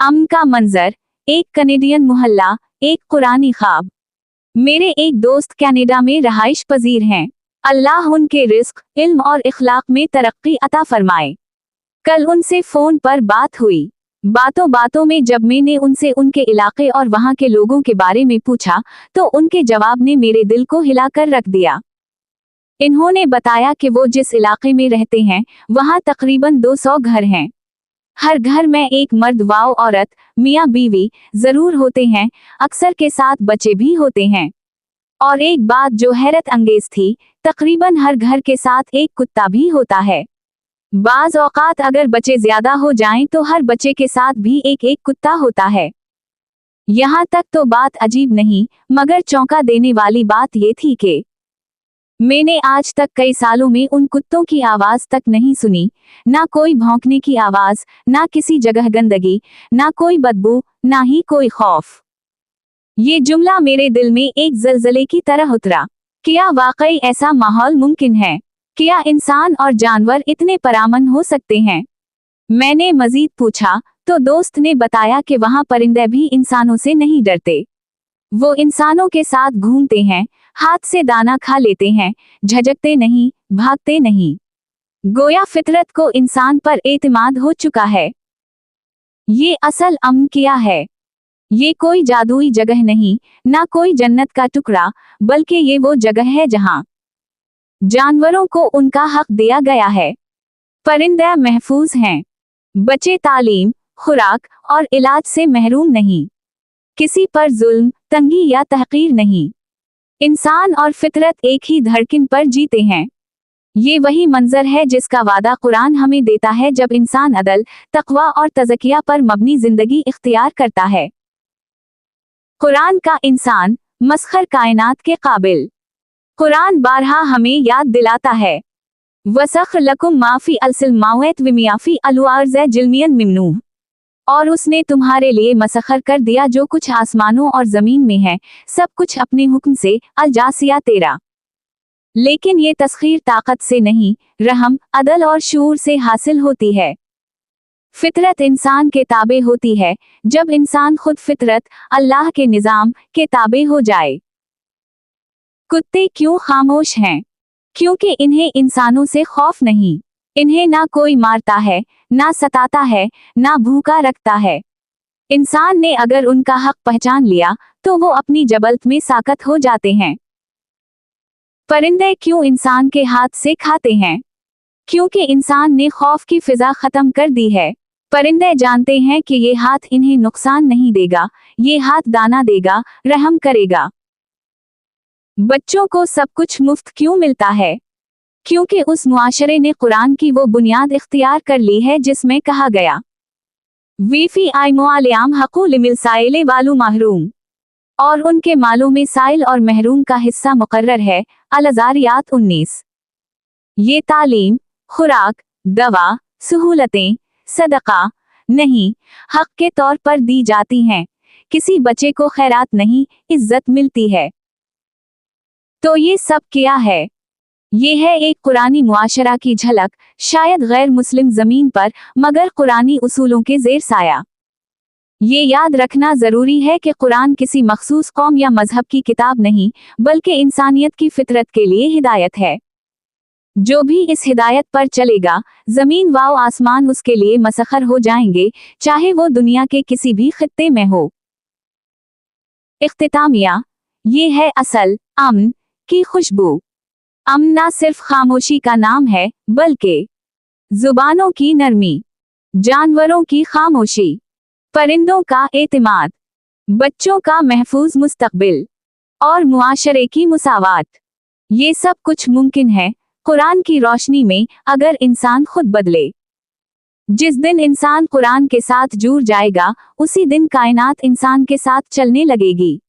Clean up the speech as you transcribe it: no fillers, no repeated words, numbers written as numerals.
अमन का मंजर, एक कनेडियन मोहल्ला, एक कुरानी ख्वाब। मेरे एक दोस्त कनाडा में रहाइश पजीर हैं। अल्लाह उनके रिस्क, इल्म और इखलाक में तरक्की अता फरमाए। कल उनसे फोन पर बात हुई। बातों बातों में जब मैंने उनसे उनके इलाके और वहाँ के लोगों के बारे में पूछा तो उनके जवाब ने मेरे दिल को हिलाकर रख दिया। इन्होंने बताया कि वो जिस इलाके में रहते हैं वहाँ तकरीबन 200 घर हैं। हर घर में एक मर्द व औरत, मियाँ बीवी जरूर होते हैं, अक्सर के साथ बच्चे भी होते हैं। और एक बात जो हैरत अंगेज थी, तकरीबन हर घर के साथ एक कुत्ता भी होता है। बाज औकात अगर बच्चे ज्यादा हो जाएं तो हर बच्चे के साथ भी एक एक कुत्ता होता है। यहाँ तक तो बात अजीब नहीं, मगर चौंका देने वाली बात ये थी कि मैंने आज तक कई सालों में उन कुत्तों की आवाज तक नहीं सुनी, ना कोई भौंकने की आवाज, ना किसी जगह गंदगी, ना कोई बदबू, ना ही कोई खौफ। ये जुमला मेरे दिल में एक जलजले की तरह उतरा। क्या वाकई ऐसा माहौल मुमकिन है? क्या इंसान और जानवर इतने परामन हो सकते हैं? मैंने मजीद पूछा तो दोस्त ने बताया कि वहाँ परिंदे भी इंसानों से नहीं डरते। वो इंसानों के साथ घूमते हैं, हाथ से दाना खा लेते हैं, झजकते नहीं, भागते नहीं। गोया फितरत को इंसान पर एतमाद हो चुका है। ये असल अमन क्या है? ये कोई जादुई जगह नहीं, ना कोई जन्नत का टुकड़ा, बल्कि ये वो जगह है जहाँ जानवरों को उनका हक दिया गया है। परिंदे महफूज हैं। बच्चे तालीम, खुराक और इलाज से महरूम नहीं। किसी पर जुल्म, तंगी या तहकीर नहीं। इंसान और फितरत एक ही धड़कन पर जीते हैं। ये वही मंजर है जिसका वादा कुरान हमें देता है जब इंसान अदल, तकवा और तज़किया पर मबनी जिंदगी इख्तियार करता है। कुरान का इंसान, मस्खर कायनात के काबिल। कुरान बारहा हमें याद दिलाता है, वसख लकुम माफी अलसिलमावत विमियाफी अलुआर्ज़ जिल्मियन मिमनू, और उसने तुम्हारे लिए मसखर कर दिया जो कुछ आसमानों और जमीन में है, सब कुछ अपने हुक्म से, अल जासिया तेरा। लेकिन ये तस्खीर ताकत से नहीं, रहम, अदल और शूर से हासिल होती है। फितरत इंसान के ताबे होती है जब इंसान खुद फितरत, अल्लाह के निजाम के ताबे हो जाए। कुत्ते क्यों खामोश हैं? क्योंकि इन्हें इंसानों से खौफ नहीं। इन्हें ना कोई मारता है, ना सताता है, ना भूखा रखता है। इंसान ने अगर उनका हक पहचान लिया तो वो अपनी जबलत में साकत हो जाते हैं। परिंदे क्यों इंसान के हाथ से खाते हैं? क्योंकि इंसान ने खौफ की फिजा खत्म कर दी है। परिंदे जानते हैं कि ये हाथ इन्हें नुकसान नहीं देगा, ये हाथ दाना देगा, रहम करेगा। बच्चों को सब कुछ मुफ्त क्यों मिलता है? क्योंकि उस मुआशरे ने कुरान की वो बुनियाद इख्तियार कर ली है जिसमें कहा गया, वीफी आई मुआलियाम हकूल मिल साइले वालू महरूम, और उनके मालों में साइल और महरूम का हिस्सा मुकर्रर है। अल-अज़ारियात 19। ये तालीम, खुराक, दवा, सहूलतें, सदका नहीं, हक के तौर पर दी जाती हैं। किसी बच्चे को खैरात नहीं, इज्जत मिलती है। तो ये सब क्या है? ये है एक कुरानी मुआशरा की झलक, शायद गैर मुस्लिम जमीन पर, मगर कुरानी उसूलों के ज़ेर साया। ये याद रखना जरूरी है कि कुरान किसी मखसूस कौम या मजहब की किताब नहीं, बल्कि इंसानियत की फितरत के लिए हिदायत है। जो भी इस हिदायत पर चलेगा, जमीन व आसमान उसके लिए मसखर हो जाएंगे, चाहे वो दुनिया के किसी भी खित्ते में हो। इख्तितामिया, ये है असल अमन की खुशबू। अमन ना सिर्फ खामोशी का नाम है, बल्कि जुबानों की नरमी, जानवरों की खामोशी, परिंदों का एतमाद, बच्चों का महफूज मुस्तकबिल और मुआशरे की मुसावात। ये सब कुछ मुमकिन है कुरान की रोशनी में, अगर इंसान खुद बदले। जिस दिन इंसान कुरान के साथ जुड़ जाएगा, उसी दिन कायनात इंसान के साथ चलने लगेगी।